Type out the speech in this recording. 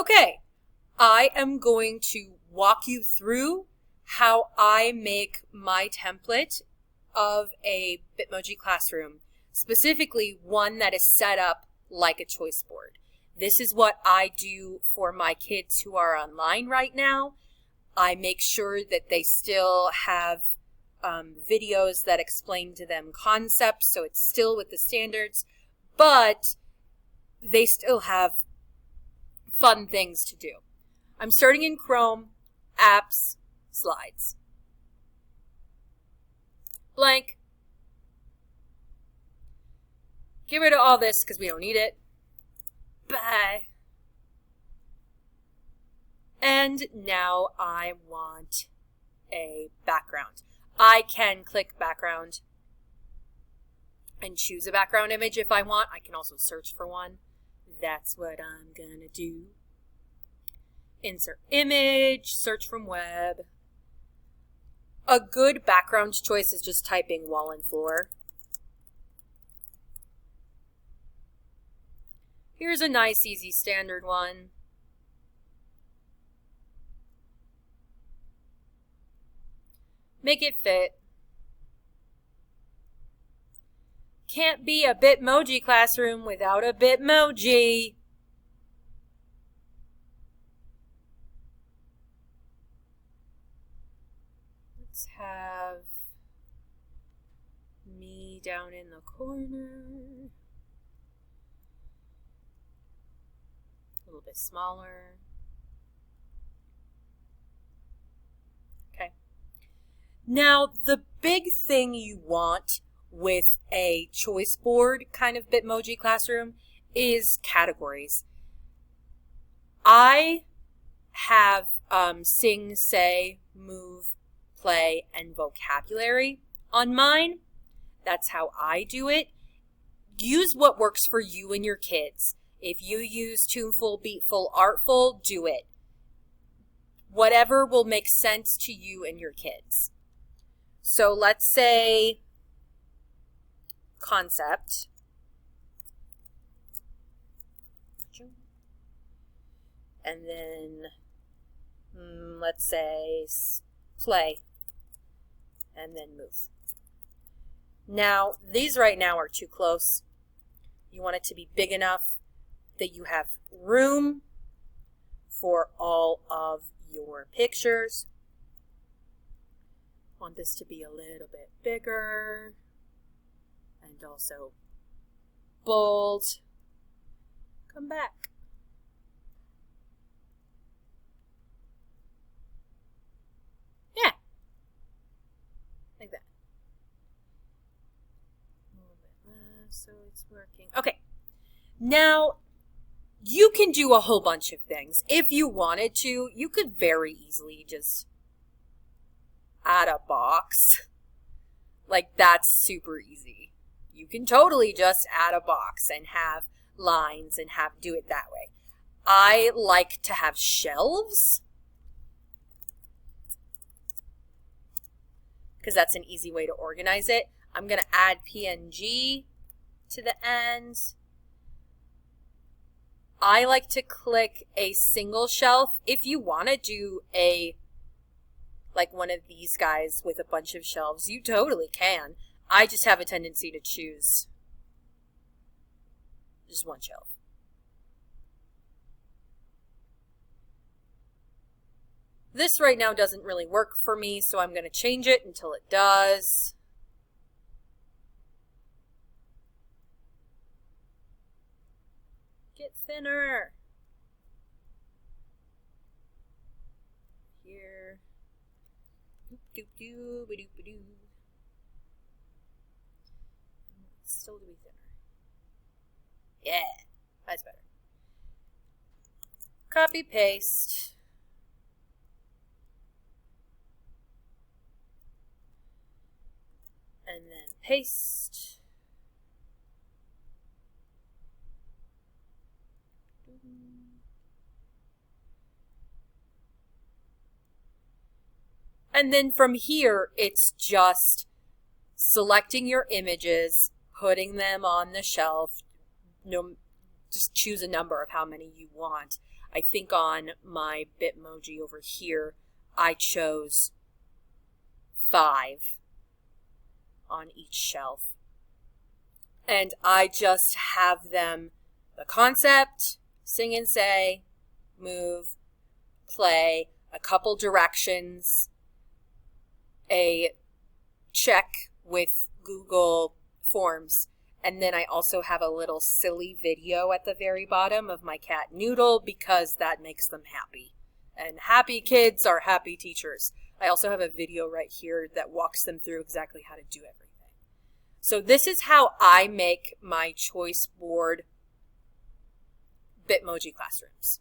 Okay, I am going to walk you through how I make my template of a Bitmoji classroom, specifically one that is set up like a choice board. This is what I do for my kids who are online right now. I make sure that they still have videos that explain to them concepts, so it's still with the standards, but they still have fun things to do. I'm starting in Chrome, Apps, Slides. Blank. Get rid of all this because we don't need it. Bye. And now I want a background. I can click background and choose a background image if I want. I can also search for one. That's what I'm gonna do. Insert image, search from web. A good background choice is just typing wall and floor. Here's a nice, easy, standard one. Make it fit. Can't be a Bitmoji classroom without a Bitmoji. Let's have me down in the corner. A little bit smaller. Okay. Now, the big thing you want with a choice board kind of Bitmoji classroom is categories. I have sing, say, move, play, and vocabulary on mine. That's how I do it. Use what works for you and your kids. If you use tuneful, beatful, artful, do it. Whatever will make sense to you and your kids. So let's say concept. And then let's say play. And then move. Now, these right now are too close. You want it to be big enough that you have room for all of your pictures. Want this to be a little bit bigger and also bold. Come back. Yeah, like that. A little bit less, so it's working. Okay, now you can do a whole bunch of things. If you wanted to, you could very easily just add a box. Like, that's super easy. You can totally just add a box and have lines and do it that way. I like to have shelves because that's an easy way to organize it. I'm going to add PNG to the end. I like to click a single shelf. If you want to do like one of these guys with a bunch of shelves, you totally can. I just have a tendency to choose just one shelf. This right now doesn't really work for me, so I'm going to change it until it does. Get thinner. Here. Doop-doop-doo-ba-doop-ba-doo. Still to be thinner. Yeah, that's better. Copy, paste. And then paste. And then from here, it's just selecting your images, putting them on the shelf, just choose a number of how many you want. I think on my bitmoji over here, I chose 5 on each shelf. And I just have them, the concept, sing and say, move, play, a couple directions, a check with Google Forms, and then I also have a little silly video at the very bottom of my cat Noodle because that makes them happy. And happy kids are happy teachers. I also have a video right here that walks them through exactly how to do everything. So this is how I make my choice board Bitmoji classrooms.